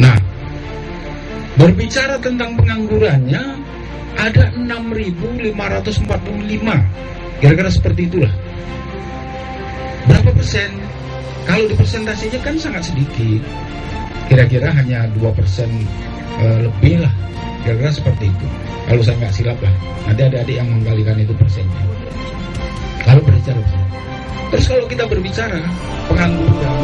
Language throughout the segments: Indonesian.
Nah, berbicara tentang penganggurannya, ada 6.545, kira-kira seperti itulah. Berapa persen? Kalau di persentasinya kan sangat sedikit, kira-kira hanya 2% lebih lah, kira-kira seperti itu. Kalau saya nggak silap lah, nanti adik-adik yang menggalikan itu persennya. Kalau berbicara, terus kalau kita berbicara pengangguran,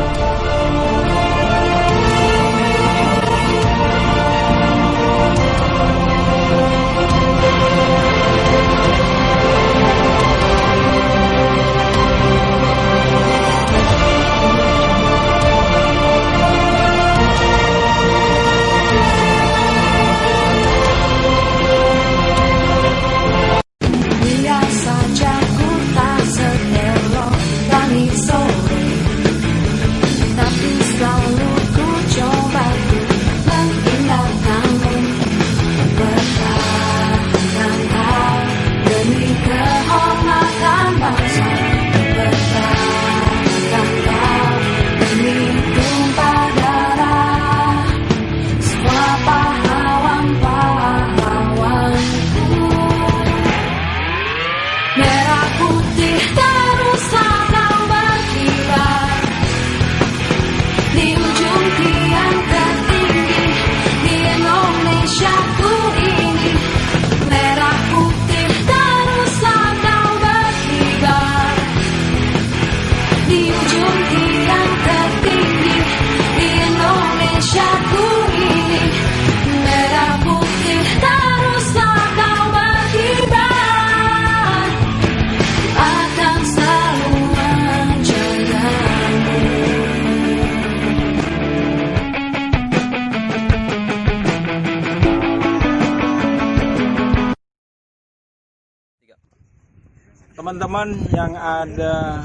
teman-teman yang ada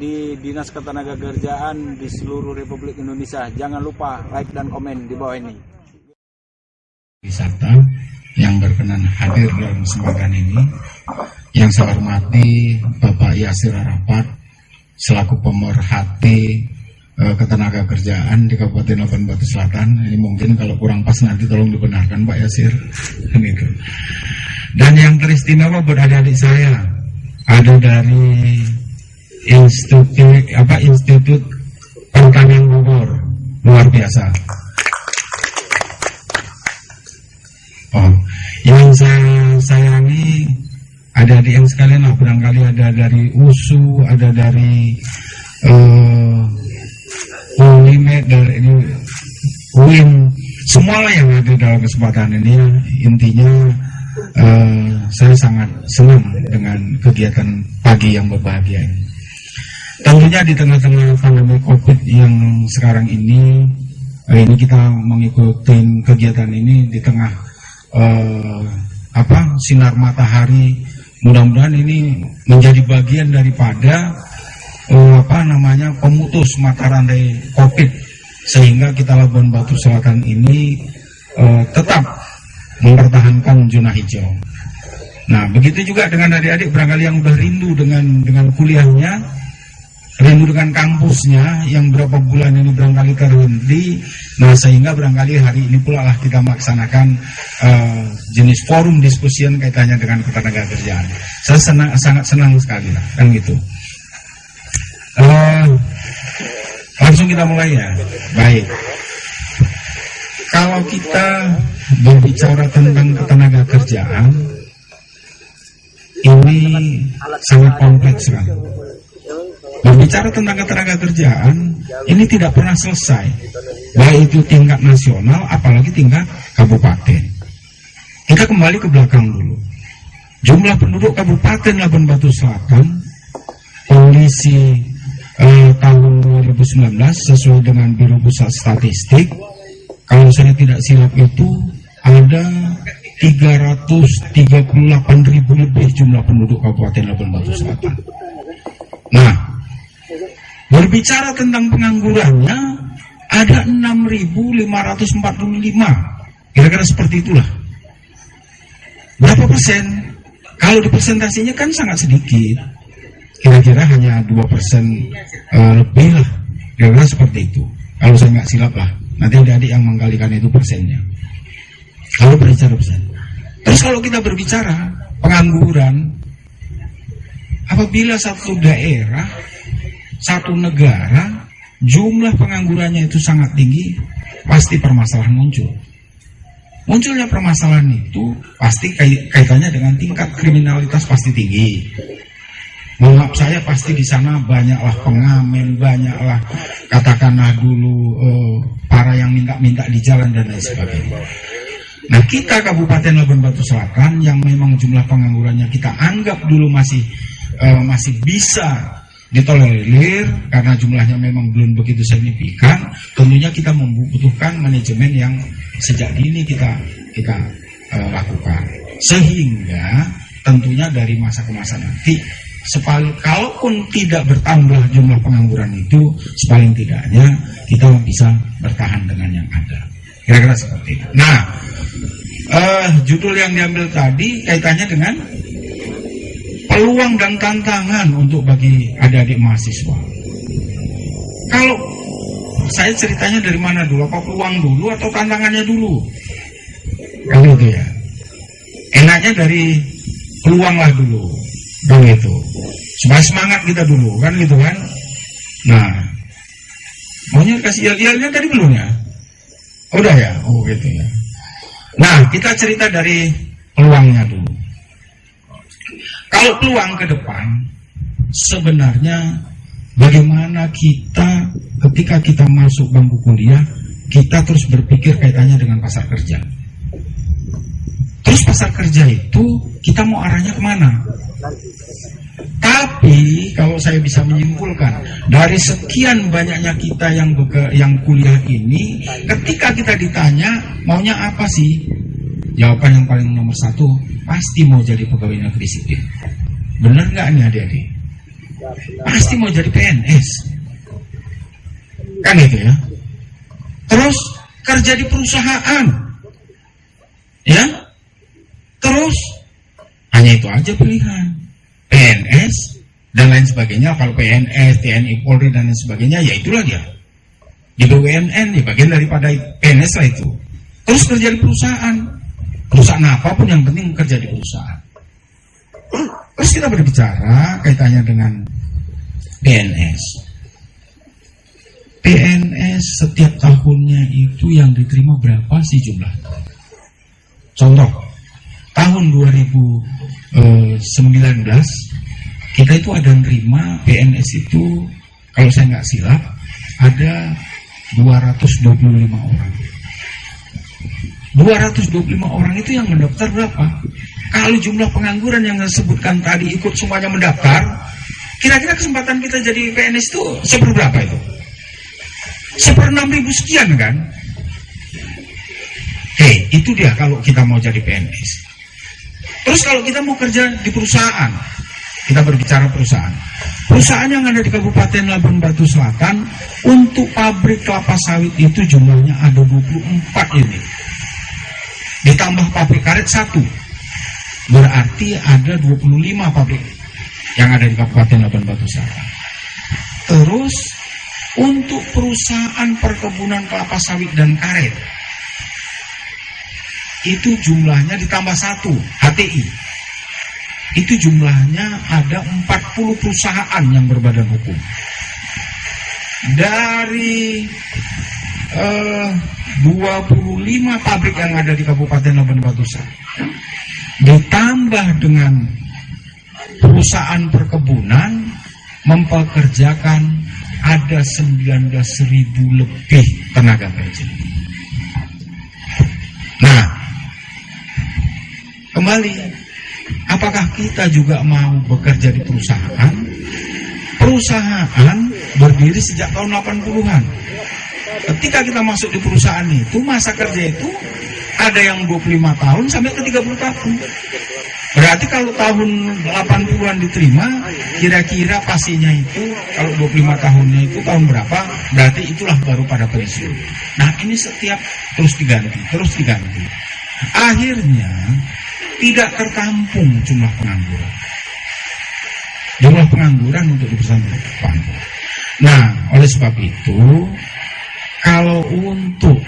di Dinas Ketenagakerjaan di seluruh Republik Indonesia, jangan lupa like dan komen di bawah ini. Wisata yang berkenan hadir dalam kesempatan ini, yang saya hormati Bapak Yasir Arafat selaku pemerhati ketenagakerjaan di Kabupaten Labuan Batu Selatan. Ini mungkin kalau kurang pas nanti tolong dibenarkan Pak Yasir. Gitu. Dan yang teristimewa buat adik-adik saya, ada dari Institut Pertanian Bogor, luar biasa. Oh, yang saya sayangi adik-adik yang sekalian lah, barangkali ada dari USU, ada dari Unimed, dari UIN, semualah yang ada dalam kesempatan ini. Intinya saya sangat senang dengan kegiatan pagi yang berbahagia ini. Tentunya di tengah-tengah pandemi COVID yang sekarang ini kita mengikuti kegiatan ini di tengah sinar matahari. Mudah-mudahan ini menjadi bagian daripada pemutus mata rantai COVID, sehingga kita Labuan Batu Selatan ini tetap mempertahankan zona hijau. Nah, begitu juga dengan adik-adik barangkali yang udah rindu dengan kuliahnya, rindu dengan kampusnya yang berapa bulan ini barangkali terhenti. Nah, sehingga barangkali hari ini pula lah kita melaksanakan jenis forum diskusian kaitannya dengan ketenagakerjaan. Saya sangat senang sekali lah, kan gitu. Langsung kita mulai ya. Baik. Kalau kita berbicara tentang ketenagakerjaan, ini sangat kompleks sekali. Berbicara tentang ketenagakerjaan, ini tidak pernah selesai, baik itu tingkat nasional, apalagi tingkat kabupaten. Kita kembali ke belakang dulu. Jumlah penduduk Kabupaten Labuan Batu Selatan, kondisi tahun 2019 sesuai dengan Biro Pusat Statistik, kalau saya tidak silap itu ada 338.000 lebih jumlah penduduk Kabupaten Labuan Batu Selatan. Nah, berbicara tentang penganggurannya, ada 6.545, kira-kira seperti itulah. Berapa persen? Kalau di persentasinya kan sangat sedikit, kira-kira hanya 2% lebih lah, kira-kira seperti itu. Kalau saya nggak silap lah. Nanti adik-adik yang menggalikan itu persennya. Kalau berbicara persen. Terus kalau kita berbicara pengangguran, apabila satu daerah, satu negara, jumlah penganggurannya itu sangat tinggi, pasti permasalahan muncul. Munculnya permasalahan itu pasti kaitannya dengan tingkat kriminalitas pasti tinggi. Maaf saya pasti di sana banyaklah pengamen, banyaklah katakanlah dulu para yang minta-minta di jalan dan lain sebagainya. Nah kita Kabupaten Labuan Batu Selatan yang memang jumlah penganggurannya kita anggap dulu masih bisa ditolerir karena jumlahnya memang belum begitu signifikan, tentunya kita membutuhkan manajemen yang sejak dini kita lakukan, sehingga tentunya dari masa ke masa nanti kalaupun tidak bertambah jumlah pengangguran itu, sepaling tidaknya kita bisa bertahan dengan yang ada, kira-kira seperti itu. Nah, judul yang diambil tadi kaitannya dengan peluang dan tantangan untuk bagi adik-adik mahasiswa. Kalau saya ceritanya dari mana dulu? Apa peluang dulu atau tantangannya dulu? Kan gitu ya. Enaknya dari peluang lah dulu. Kan gitu. Supaya semangat kita dulu, kan gitu kan. Nah, maunya kasih yel-yelnya tadi belum ya? Udah ya? Oh gitu ya. Nah, kita cerita dari peluangnya dulu. Kalau peluang ke depan, sebenarnya bagaimana kita ketika kita masuk bangku kuliah, kita terus berpikir kaitannya dengan pasar kerja. Terus pasar kerja itu kita mau arahnya kemana? Tapi kalau saya bisa menyimpulkan dari sekian banyaknya kita yang kuliah ini, ketika kita ditanya maunya apa sih? Jawaban yang paling nomor satu, pasti mau jadi pegawai negeri sipil. Bener nggak nih adik-adik? Pasti mau jadi PNS. Kan itu ya. Terus kerja di perusahaan. Ya. Terus hanya itu aja pilihan. PNS dan lain sebagainya. Kalau PNS, TNI, Polri dan lain sebagainya, ya itulah dia. Di BUMN, ya bagian daripada PNS lah itu. Terus kerja di perusahaan. Perusahaan apapun yang penting kerja di perusahaan. Terus kita berbicara kaitannya dengan PNS. PNS setiap tahunnya itu yang diterima berapa sih jumlah? Contoh, tahun 2019 kita itu ada nerima PNS itu, kalau saya nggak silap, ada 225 orang. 225 orang itu yang mendaftar berapa? Kalau jumlah pengangguran yang disebutkan tadi ikut semuanya mendaftar, kira-kira kesempatan kita jadi PNS itu seberapa itu? 6.000 sekian kan? Itu dia kalau kita mau jadi PNS. Terus kalau kita mau kerja di perusahaan, kita berbicara perusahaan. Perusahaan yang ada di Kabupaten Labuan Batu Selatan, untuk pabrik kelapa sawit itu jumlahnya ada 24 ini. Ditambah pabrik karet 1, berarti ada 25 pabrik yang ada di Kabupaten Labuan Batu Selatan. Terus untuk perusahaan perkebunan kelapa sawit dan karet itu jumlahnya ditambah 1, HTI, itu jumlahnya ada 40 perusahaan yang berbadan hukum. Dari 25 pabrik yang ada di Kabupaten Labuan Batu Selatan, ditambah dengan perusahaan perkebunan, mempekerjakan ada 19.000 lebih tenaga kerja. Nah, kembali, apakah kita juga mau bekerja di perusahaan? Perusahaan berdiri sejak tahun 80-an. Ketika kita masuk di perusahaan itu, masa kerja itu ada yang 25 tahun sampai ke 30 tahun. Berarti kalau tahun 80-an diterima, kira-kira pastinya itu, kalau 25 tahunnya itu tahun berapa, berarti itulah baru pada pensiun. Nah ini setiap terus diganti. Akhirnya tidak tertampung jumlah pengangguran. Jumlah pengangguran untuk di perusahaan depan. Nah oleh sebab itu, kalau untuk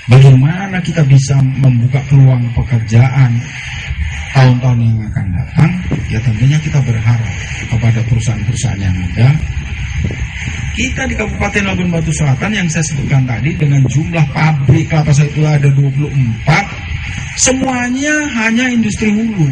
bagaimana kita bisa membuka peluang pekerjaan tahun-tahun yang akan datang, ya tentunya kita berharap kepada perusahaan-perusahaan yang ada. Kita di Kabupaten Labuan Batu Selatan yang saya sebutkan tadi dengan jumlah pabrik kelapa sawit itu ada 24, semuanya hanya industri hulu.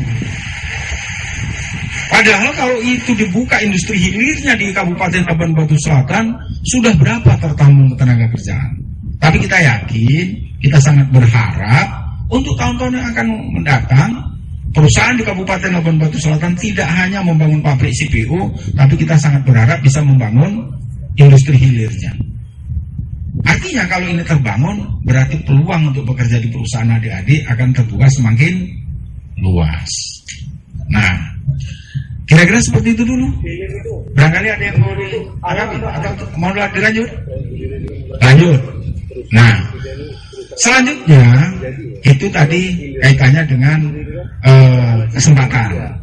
Padahal kalau itu dibuka industri hilirnya di Kabupaten Labuan Batu Selatan, sudah berapa tertampung tenaga kerjaan. Tapi kita yakin, kita sangat berharap untuk tahun-tahun yang akan mendatang, perusahaan di Kabupaten Labuan Batu Selatan tidak hanya membangun pabrik CPO, tapi kita sangat berharap bisa membangun industri hilirnya. Artinya kalau ini terbangun, berarti peluang untuk bekerja di perusahaan adik-adik akan terbuka semakin luas. Nah, kira-kira seperti itu dulu. Barangkali ada yang mau ditanggapi atau mau dilanjut? Lanjut. Nah, selanjutnya itu tadi kaitannya dengan kesempatan,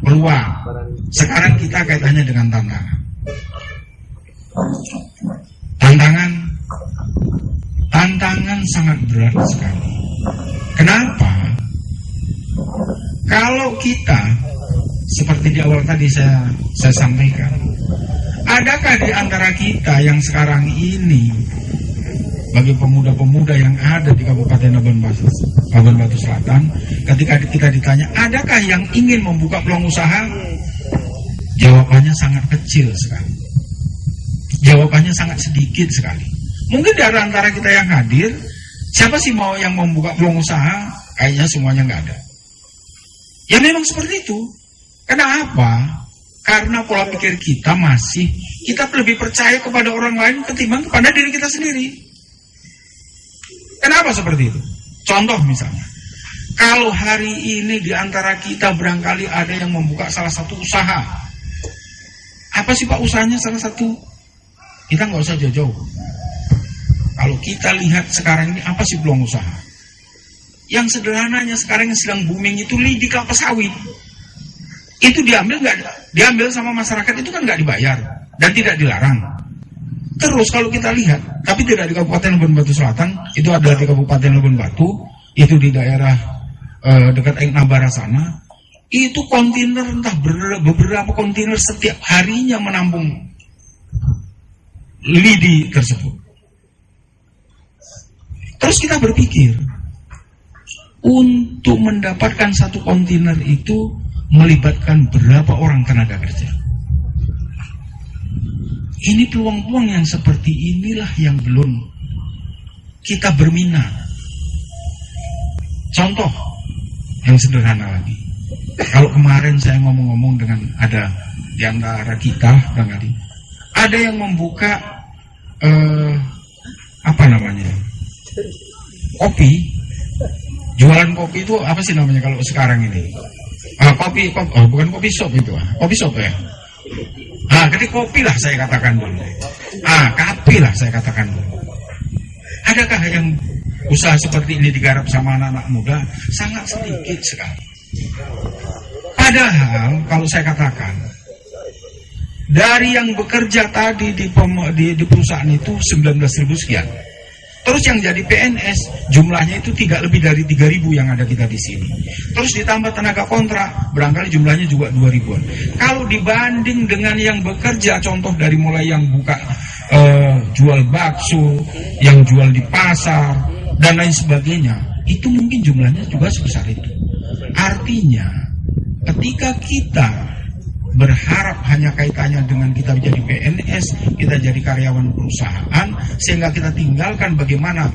peluang. Sekarang kita kaitannya dengan tantangan. Tantangan sangat berat sekali. Kenapa? Kalau kita seperti di awal tadi saya sampaikan, adakah di antara kita yang sekarang ini bagi pemuda-pemuda yang ada di Kabupaten Labuan Batu Selatan, ketika kita ditanya, adakah yang ingin membuka peluang usaha? Jawabannya sangat kecil sekali. Jawabannya sangat sedikit sekali. Mungkin dari antara kita yang hadir, siapa sih mau yang membuka peluang usaha? Kayaknya semuanya nggak ada. Ya memang seperti itu. Kenapa? Karena pola pikir kita kita lebih percaya kepada orang lain ketimbang kepada diri kita sendiri. Kenapa seperti itu? Contoh misalnya, kalau hari ini di antara kita barangkali ada yang membuka salah satu usaha. Apa sih Pak usahanya salah satu? Kita nggak usah jauh-jauh. Kalau kita lihat sekarang ini apa sih peluang usaha? Yang sederhananya sekarang yang sedang booming itu lidi kelapa sawit. Itu diambil sama masyarakat itu kan nggak dibayar dan tidak dilarang. Terus kalau kita lihat, tapi tidak di Kabupaten Labuan Batu Selatan, itu adalah di Kabupaten Labuan Batu, itu di daerah dekat Nabara sana, itu kontainer entah beberapa kontainer setiap harinya menampung lidi tersebut. Terus kita berpikir, untuk mendapatkan satu kontainer itu melibatkan berapa orang tenaga kerja. Ini peluang-peluang yang seperti inilah yang belum kita berminat. Contoh yang sederhana lagi. Kalau kemarin saya ngomong-ngomong dengan ada di antara kita, barangkali ada yang membuka kopi, jualan kopi itu apa sih namanya kalau sekarang ini? Bukan kopi shop itu, kopi shop ya. Jadi kopi lah saya katakan dulu. Kopi lah saya katakan dulu. Adakah yang usaha seperti ini digarap sama anak-anak muda? Sangat sedikit sekali. Padahal kalau saya katakan, dari yang bekerja tadi di perusahaan itu 19.000 sekian. Terus yang jadi PNS jumlahnya itu lebih dari 3.000 yang ada kita di sini. Terus ditambah tenaga kontrak, barangkali jumlahnya juga 2.000-an. Kalau dibanding dengan yang bekerja, contoh dari mulai yang buka jual bakso, yang jual di pasar dan lain sebagainya, itu mungkin jumlahnya juga sebesar itu. Artinya, ketika kita berharap hanya kaitannya dengan kita menjadi PNS, kita jadi karyawan perusahaan, sehingga kita tinggalkan bagaimana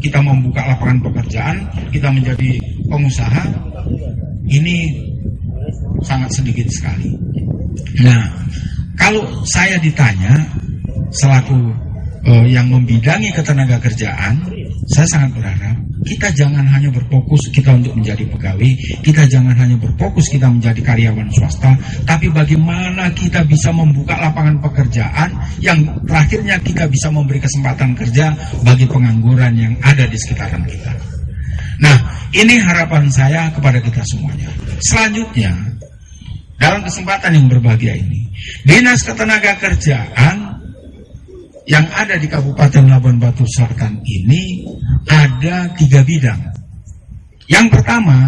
kita membuka lapangan pekerjaan, kita menjadi pengusaha, ini sangat sedikit sekali. Nah, kalau saya ditanya selaku yang membidangi ketenaga kerjaan, saya sangat berharap kita jangan hanya berfokus kita untuk menjadi pegawai, kita jangan hanya berfokus kita menjadi karyawan swasta, tapi bagaimana kita bisa membuka lapangan pekerjaan yang terakhirnya kita bisa memberi kesempatan kerja bagi pengangguran yang ada di sekitaran kita. Nah, ini harapan saya kepada kita semuanya. Selanjutnya, dalam kesempatan yang berbahagia ini, Dinas Ketenagakerjaan yang ada di Kabupaten Labuan Batu Selatan ini ada 3 bidang. Yang pertama,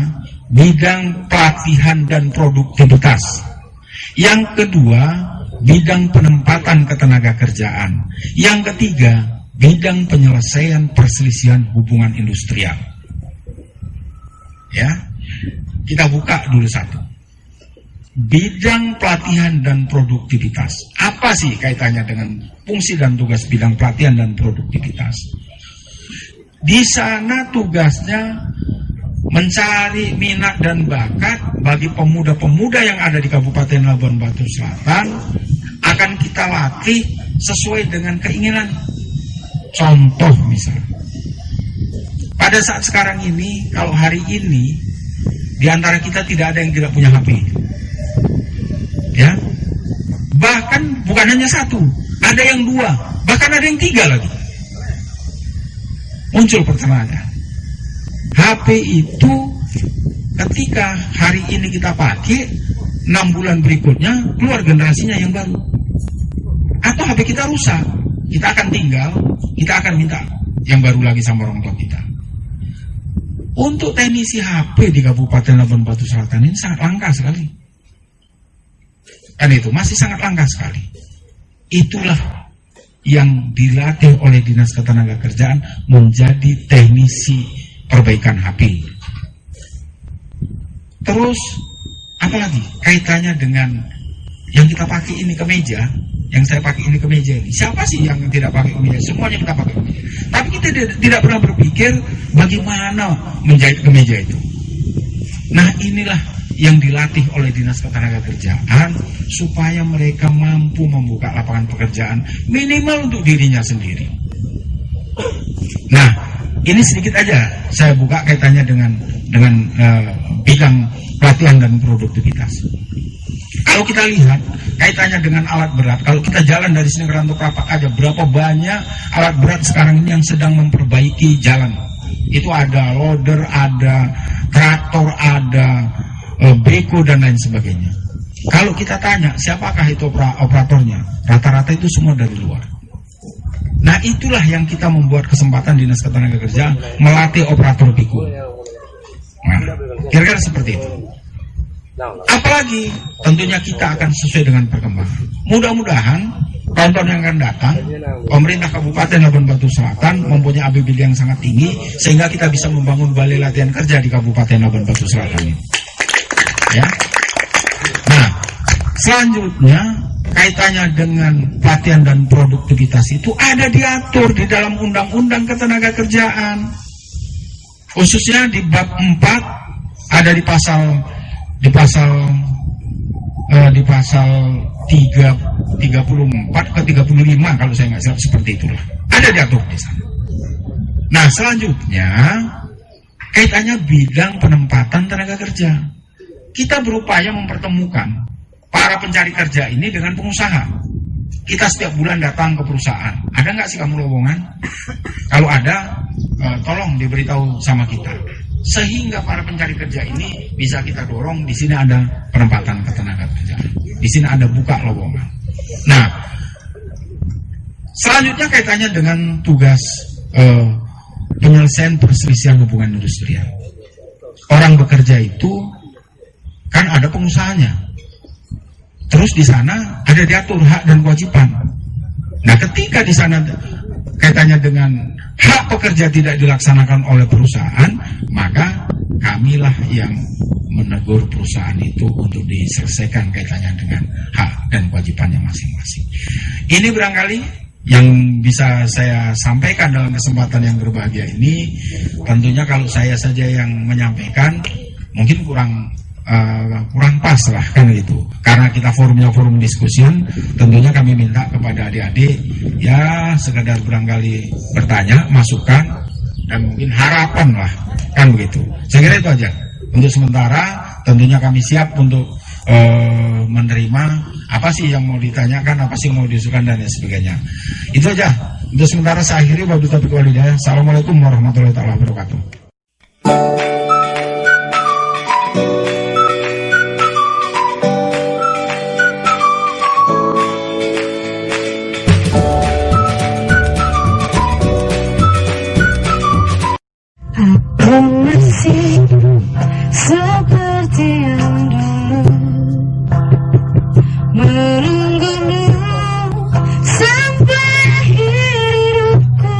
bidang pelatihan dan produktivitas. Yang kedua, bidang penempatan ketenagakerjaan. Yang ketiga, bidang penyelesaian perselisihan hubungan industrial. Ya, kita buka dulu satu. Bidang pelatihan dan produktivitas. Apa sih kaitannya dengan fungsi dan tugas bidang pelatihan dan produktivitas? Di sana tugasnya mencari minat dan bakat bagi pemuda-pemuda yang ada di Kabupaten Labuan Batu Selatan, akan kita latih sesuai dengan keinginan. Contoh misalnya, pada saat sekarang ini, kalau hari ini di antara kita tidak ada yang tidak punya HP. Ya, bahkan bukan hanya satu, ada yang 2, bahkan ada yang 3 lagi. Muncul pertanyaan, HP itu ketika hari ini kita pakai, 6 bulan berikutnya keluar generasinya yang baru, atau HP kita rusak, kita akan tinggal, kita akan minta yang baru lagi sama orang tua kita. Untuk teknisi HP di Kabupaten Labuan Batu Selatan ini sangat langka sekali. Kan itu masih sangat langka sekali. Itulah yang dilatih oleh Dinas Ketenagakerjaan menjadi teknisi perbaikan HP. Terus apalagi kaitannya dengan yang kita pakai ini kemeja, yang saya pakai ini kemeja ini. Siapa sih yang tidak pakai kemeja? Semuanya kita pakai kemeja. Tapi kita tidak pernah berpikir bagaimana menjahit kemeja itu. Nah, inilah yang dilatih oleh Dinas Ketenagakerjaan supaya mereka mampu membuka lapangan pekerjaan minimal untuk dirinya sendiri. Nah, ini sedikit aja saya buka kaitannya dengan bidang pelatihan dan produktivitas. Kalau kita lihat kaitannya dengan alat berat, kalau kita jalan dari sini ke Rantau Prapat aja, berapa banyak alat berat sekarang ini yang sedang memperbaiki jalan. Itu ada loader, ada traktor, ada beko dan lain sebagainya. Kalau kita tanya siapakah itu operatornya, rata-rata itu semua dari luar. Nah, itulah yang kita membuat kesempatan Dinas Ketenagakerjaan melatih operator beko. Nah, kira-kira seperti itu. Apalagi tentunya kita akan sesuai dengan perkembangan. Mudah-mudahan tahun-tahun yang akan datang, pemerintah Kabupaten Labuan Batu Selatan mempunyai APBD yang sangat tinggi sehingga kita bisa membangun balai latihan kerja di Kabupaten Labuan Batu Selatan ini. Ya. Nah, selanjutnya kaitannya dengan pelatihan dan produktivitas itu ada diatur di dalam Undang-Undang Ketenagakerjaan. Khususnya di bab 4 ada di pasal 34 ke 35 kalau saya nggak salah, seperti itulah. Ada diatur di sana. Nah, selanjutnya kaitannya bidang penempatan tenaga kerja. Kita berupaya mempertemukan para pencari kerja ini dengan pengusaha. Kita setiap bulan datang ke perusahaan. Ada nggak sih kamu lowongan? Kalau ada, tolong diberitahu sama kita. Sehingga para pencari kerja ini bisa kita dorong. Di sini ada penempatan ketenagakerjaan. Di sini ada buka lowongan. Nah, selanjutnya kaitannya dengan tugas penyelesaian perselisihan hubungan industrial. Orang bekerja itu kan ada pengusahanya. Terus di sana ada diatur hak dan kewajiban. Nah, ketika di sana kaitannya dengan hak pekerja tidak dilaksanakan oleh perusahaan, maka kamilah yang menegur perusahaan itu untuk diselesaikan kaitannya dengan hak dan kewajibannya masing-masing. Ini barangkali yang bisa saya sampaikan dalam kesempatan yang berbahagia ini. Tentunya kalau saya saja yang menyampaikan mungkin kurang pas lah kan gitu. Karena kita forumnya forum diskusian, tentunya kami minta kepada adik-adik ya sekadar barangkali bertanya, masukan dan mungkin harapan lah kan begitu. Saya kira itu aja. Untuk sementara tentunya kami siap untuk menerima apa sih yang mau ditanyakan, apa sih yang mau disukan dan lain sebagainya. Itu aja. Untuk sementara saya akhiri, wabillahi taufiq wal hidayah. Assalamualaikum warahmatullahi wabarakatuh. masih seperti yang dulu, menunggumu sampai hidupku.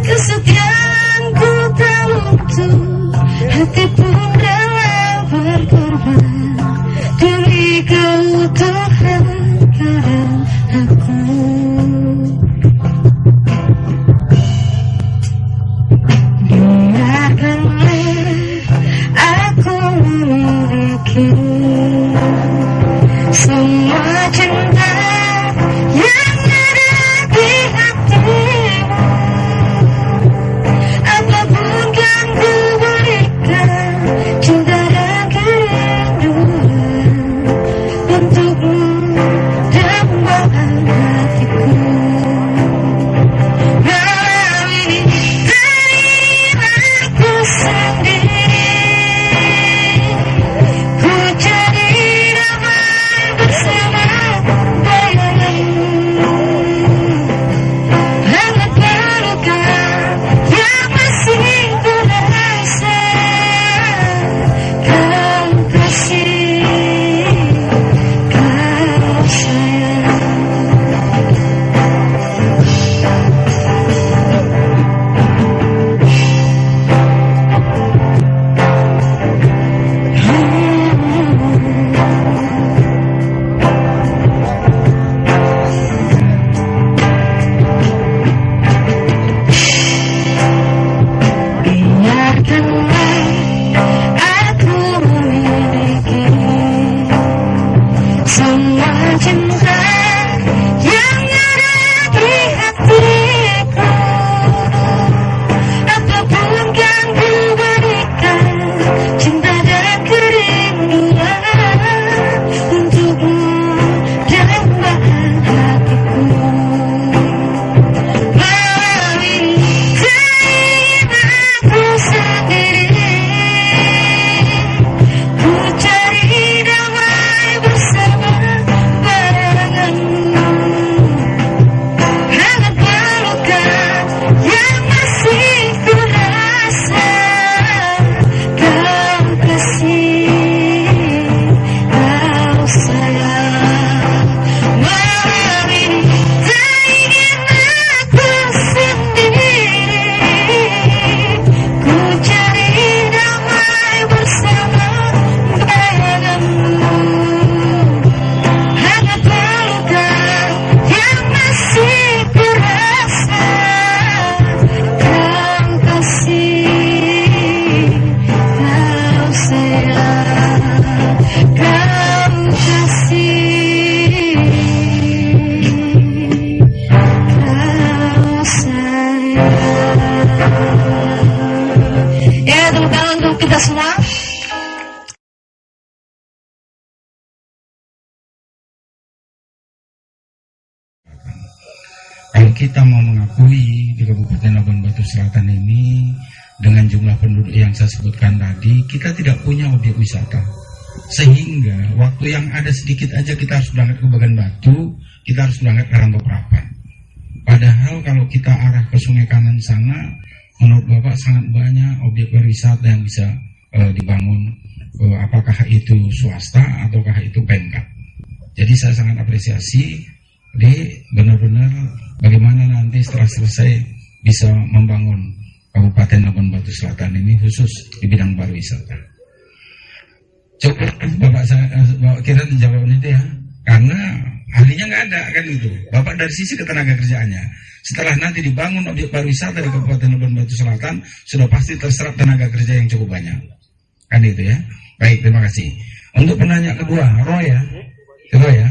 Kesetiaanku tak luntur, hati pun rela berkorban demi keutuhan kau dan aku. Biarkanlah aku memiliki semua cinta yang ada di hatimu. Apapun kan ku berikan, cinta dan kerinduan untukmu dambaan hatiku. Malam ini aku sendiri, ku cari damai bersama bayanganmu. Hangat luka yang masih terasa, kau kasih, kau sayang. Biarkanlah aku memiliki semua cinta yang ada di hatiku. Apapun kan ku berikan, cinta dan kerinduan untukmu dambaan hatiku. Malam ini aku sendiri, ku cari damai bersama bayanganmu. Hangat luka yang masih ku rasa, kau kasih, kau sayang. Malam ini tak ingin aku sendiri, ku cari damai bersama bayanganmu. Hangat luka yang masih ku rasa, kau kasih, kau sayang, kau kasih, kau sayang. Ya, tepuk tangan untuk kita semua. Kalau kita mau mengakui di Kabupaten Labuan Batu Selatan ini dengan jumlah penduduk yang saya sebutkan tadi, kita tidak punya objek wisata. Sehingga waktu yang ada sedikit aja kita harus berangkat ke Bagan Batu, kita harus berangkat ke Rantau-Prapan. Padahal kalau kita arah ke Sungai Kanan sana, menurut Bapak sangat banyak objek wisata yang bisa dibangun, apakah itu swasta ataukah itu Pemkab. Jadi saya sangat apresiasi benar-benar bagaimana nanti setelah selesai bisa membangun Kabupaten Labuan Batu Selatan ini khusus di bidang pariwisata. Coba Bapak kira dijawab itu ya, karena ahlinya nggak ada kan gitu. Bapak dari sisi ketenaga kerjaannya, setelah nanti dibangun objek pariwisata di Kabupaten Labuan Batu Selatan, sudah pasti terserap tenaga kerja yang cukup banyak, kan itu ya. Baik, terima kasih. Untuk penanya kedua, Roy ya, coba ya,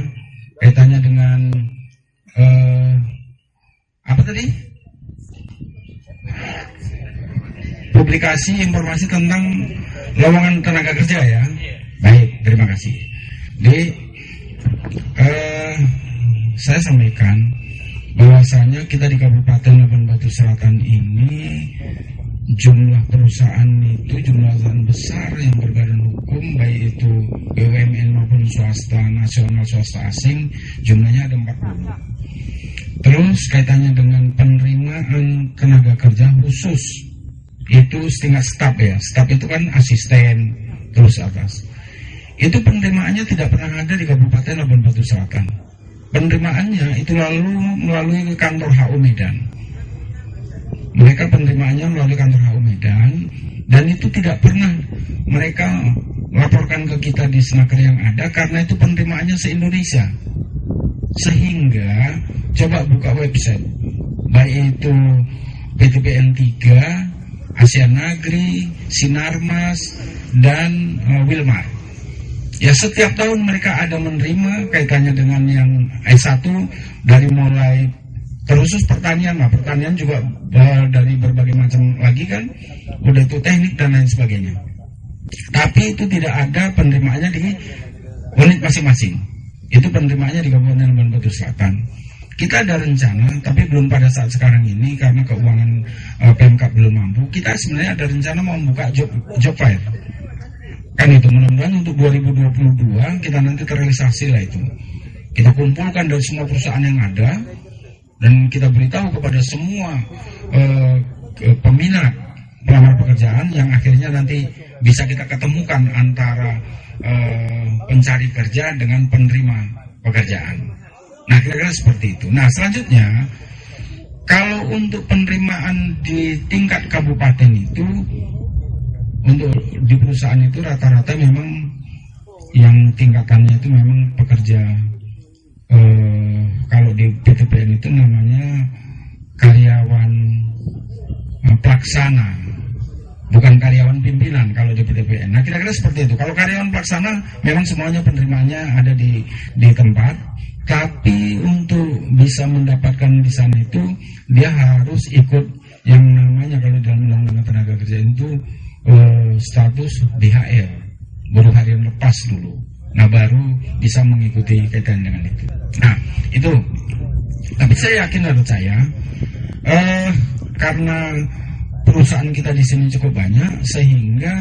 kaitannya dengan apa tadi? Publikasi informasi tentang lowongan tenaga kerja ya. Baik, terima kasih. Saya sampaikan bahwasanya kita di Kabupaten Labuan Batu Selatan ini jumlah perusahaan itu jumlah besar yang berbadan hukum, baik itu BUMN maupun swasta nasional, swasta asing, jumlahnya ada 40. Terus kaitannya dengan penerimaan tenaga kerja khusus itu tingkat staf ya. Staf itu kan asisten terus atas. Itu penerimaannya tidak pernah ada di Kabupaten Labuan Batu Selatan. Penerimaannya itu lalu melalui kantor HU Medan. Mereka penerimaannya melalui kantor HU Medan, dan itu tidak pernah mereka laporkan ke kita di Senaker yang ada, karena itu penerimaannya se-Indonesia. Sehingga coba buka website, baik itu PTPN 3, Asia Nagri, Sinarmas, dan Wilmar. Ya, setiap tahun mereka ada menerima kaitannya dengan yang S1 dari mulai terusus pertanian, nah pertanian juga dari berbagai macam lagi kan, udah itu teknik dan lain sebagainya. Tapi itu tidak ada penerimaannya di unit masing-masing. Itu penerimaannya di Kabupaten Labuan Batu Selatan. Kita ada rencana, tapi belum pada saat sekarang ini karena keuangan Pemkab belum mampu. Kita sebenarnya ada rencana mau membuka job fair. Kan itu, mudah-mudahan untuk 2022 kita nanti terrealisasi lah itu. Kita kumpulkan dari semua perusahaan yang ada dan kita beritahu kepada semua peminat pelamar pekerjaan yang akhirnya nanti bisa kita ketemukan antara pencari kerja dengan penerima pekerjaan. Nah, kira-kira seperti itu. Nah, selanjutnya kalau untuk penerimaan di tingkat kabupaten itu, untuk di perusahaan itu rata-rata memang yang tingkatannya itu memang pekerja, kalau di PTPN itu namanya karyawan pelaksana, bukan karyawan pimpinan kalau di PTPN. Nah, kira-kira seperti itu. Kalau karyawan pelaksana memang semuanya penerimaannya ada di tempat, tapi untuk bisa mendapatkan di sana itu dia harus ikut yang namanya, kalau dalam Undang-Undang Tenaga Kerja itu status BHL, buruh harian lepas dulu. Nah, baru bisa mengikuti kaitan dengan itu. Nah, itu. Tapi saya yakin dan percaya, karena perusahaan kita di sini cukup banyak, sehingga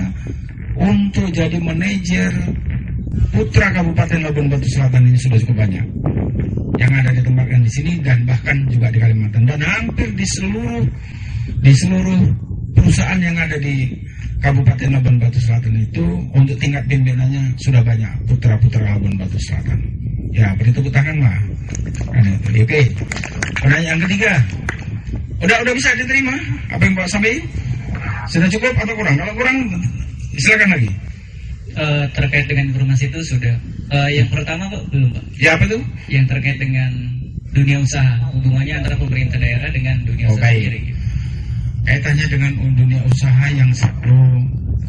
untuk jadi manajer putra Kabupaten Labuan Batu Selatan ini sudah cukup banyak yang ada ditempatkan di sini dan bahkan juga di Kalimantan, dan hampir di seluruh perusahaan yang ada di Kabupaten Labuan Batu Selatan itu untuk tingkat pimpinannya sudah banyak putra-putra Labuan Batu Selatan. Ya, beri tepuk tangan lah. Oke. Pertanyaan yang ketiga, udah bisa diterima apa yang Pak sampaikan? Sudah cukup atau kurang? Kalau kurang, silakan lagi. Terkait dengan informasi itu sudah. Yang pertama Pak, belum Pak. Ya, apa itu? Yang terkait dengan dunia usaha, hubungannya antara pemerintah daerah dengan dunia usaha sendiri. Kaitannya dengan dunia usaha yang satu,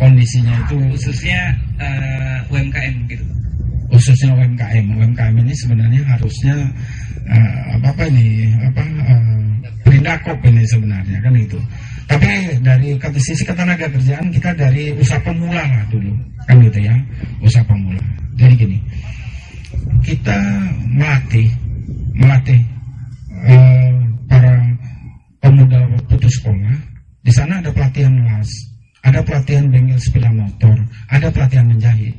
kondisinya itu khususnya UMKM gitu. Khususnya UMKM ini sebenarnya harusnya Perindakop ini sebenarnya kan itu. Tapi dari sisi ketenaga kerjaan kita dari usaha pemula lah dulu kan gitu ya, usaha pemula. Jadi gini, kita melatih para pemuda putus sekolah. Di sana ada pelatihan las, ada pelatihan bengkel sepeda motor, ada pelatihan menjahit,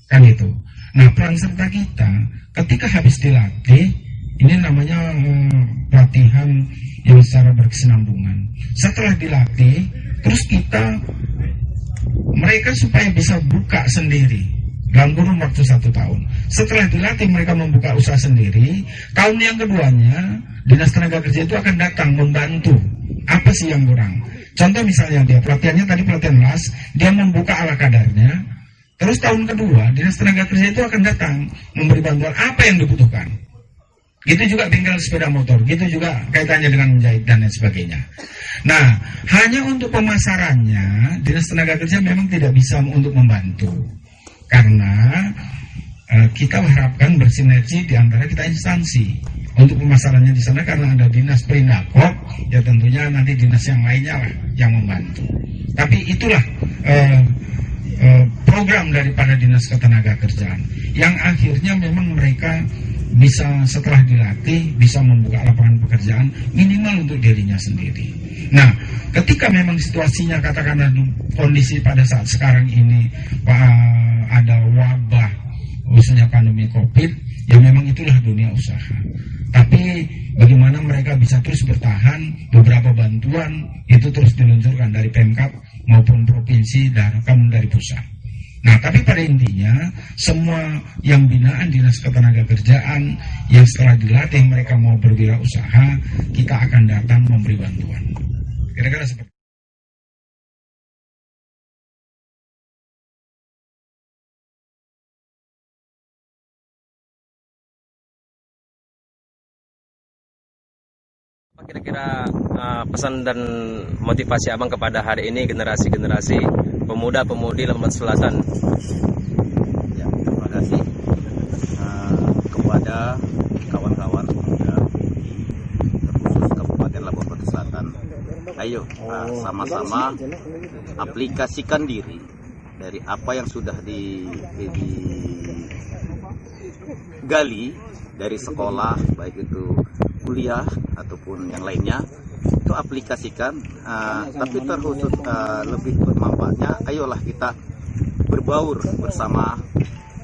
kan itu. Nah, peran serta kita ketika habis dilatih, ini namanya pelatihan yang secara berkesinambungan. Setelah dilatih, terus mereka supaya bisa buka sendiri dalam kurun waktu 1 tahun. Setelah dilatih mereka membuka usaha sendiri. Tahun yang keduanya Dinas Tenaga Kerja itu akan datang membantu. Apa sih yang kurang? Contoh misalnya dia pelatihannya tadi pelatihan las, dia membuka ala kadarnya. Terus tahun kedua Dinas Tenaga Kerja itu akan datang memberi bantuan apa yang dibutuhkan. Gitu juga bengkel sepeda motor, gitu juga kaitannya dengan menjahit dan lain sebagainya. Nah, hanya untuk pemasarannya Dinas Tenaga Kerja memang tidak bisa untuk membantu. Karena kita harapkan bersinergi di antara kita instansi untuk pemasarannya di sana, karena ada Dinas Perindakop, ya tentunya nanti dinas yang lainnya lah yang membantu. Tapi itulah program daripada Dinas Ketenagakerjaan yang akhirnya memang mereka bisa setelah dilatih bisa membuka lapangan pekerjaan minimal untuk dirinya sendiri. Nah, ketika memang situasinya katakanlah kondisi pada saat sekarang ini ada wabah, khususnya pandemi COVID, ya memang itulah dunia usaha. Tapi bagaimana mereka bisa terus bertahan, beberapa bantuan bantuan itu terus diluncurkan dari Pemkab maupun provinsi dan dari pusat. Nah, tapi pada intinya semua yang binaan Dinas Ketenagakerjaan yang setelah dilatih mereka mau berwirausaha, kita akan datang memberi bantuan. Kira-kira seperti Apa kira-kira pesan dan motivasi Abang kepada hari ini generasi-generasi pemuda-pemudi Labuan Selatan? Ya, terima kasih kepada kawan-kawan pemuda terkhusus Kabupaten Labuan Batu Selatan. Ayo sama-sama aplikasikan diri dari apa yang sudah digali dari sekolah, baik itu kuliah ataupun yang lainnya, itu aplikasikan, tapi terkhusus lebih bermanfaatnya, ayolah kita berbaur bersama,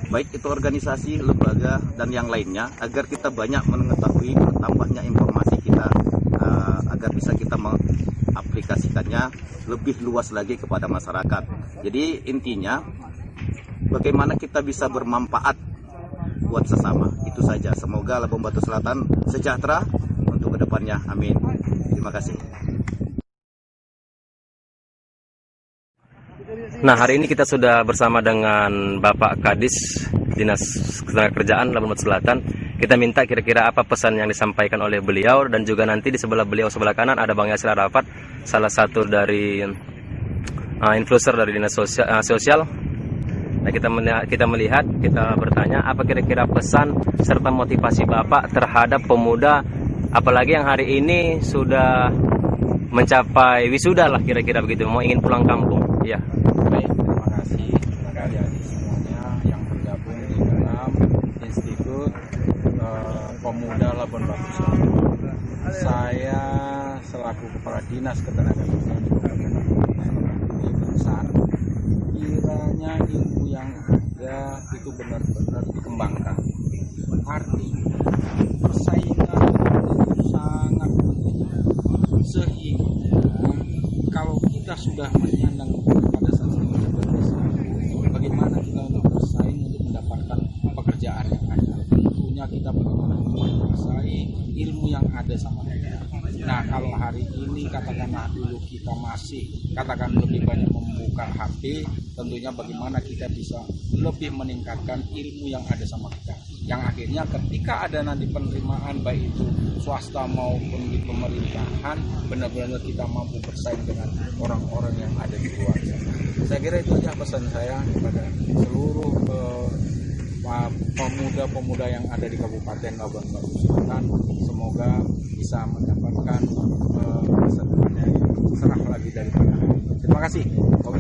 baik itu organisasi, lembaga, dan yang lainnya, agar kita banyak mengetahui bertambahnya informasi kita, agar bisa kita mengaplikasikannya lebih luas lagi kepada masyarakat. Jadi intinya, bagaimana kita bisa bermanfaat buat sesama, itu saja. Semoga Labuan Batu Selatan sejahtera untuk kedepannya, amin. Terima kasih. Nah, hari ini kita sudah bersama dengan Bapak Kadis Dinas Ketenagakerjaan Labuan Batu Selatan. Kita minta kira-kira apa pesan yang disampaikan oleh beliau, dan juga nanti di sebelah beliau sebelah kanan ada Bang Yasir Arafat, salah satu dari influencer dari Dinas Sosial. Nah, kita melihat, kita bertanya apa kira-kira pesan serta motivasi Bapak terhadap pemuda, apalagi yang hari ini sudah mencapai wisuda lah, kira-kira begitu, mau ingin pulang kampung. Ya. Baik, terima kasih kepada adik-adik semuanya yang bergabung di dalam Institut Pemuda Labuan Batu Selatan. Saya selaku Kepala Dinas Ketenagakerjaan besar, kiranya ilmu yang ada itu benar-benar dikembangkan. Artinya persaingan itu sangat penting, sehingga kalau kita sudah menyandang pada saat bagaimana kita untuk bersaing untuk mendapatkan pekerjaan yang ada. Tentunya kita bagaimana menguasai ilmu yang ada sama kita. Nah, kalau hari ini katakanlah dulu kita masih lebih banyak membuka HP, tentunya bagaimana kita bisa lebih meningkatkan ilmu yang ada sama kita. Yang akhirnya ketika ada nanti penerimaan baik itu swasta maupun di pemerintahan, benar-benar kita mampu bersaing dengan orang-orang yang ada di luar. Saya kira itu aja pesan saya kepada seluruh pemuda-pemuda yang ada di Kabupaten Labuan Batu Selatan. Semoga bisa mendapatkan masa depannya yang cerah lagi daripada hari ini. Terima kasih.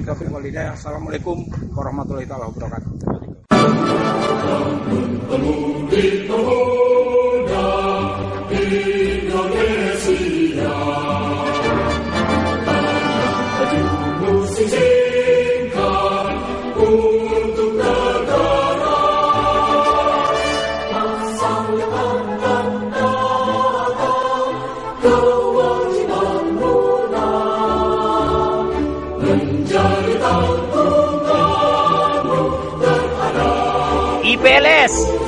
Assalamualaikum warahmatullahi wabarakatuh. IPLS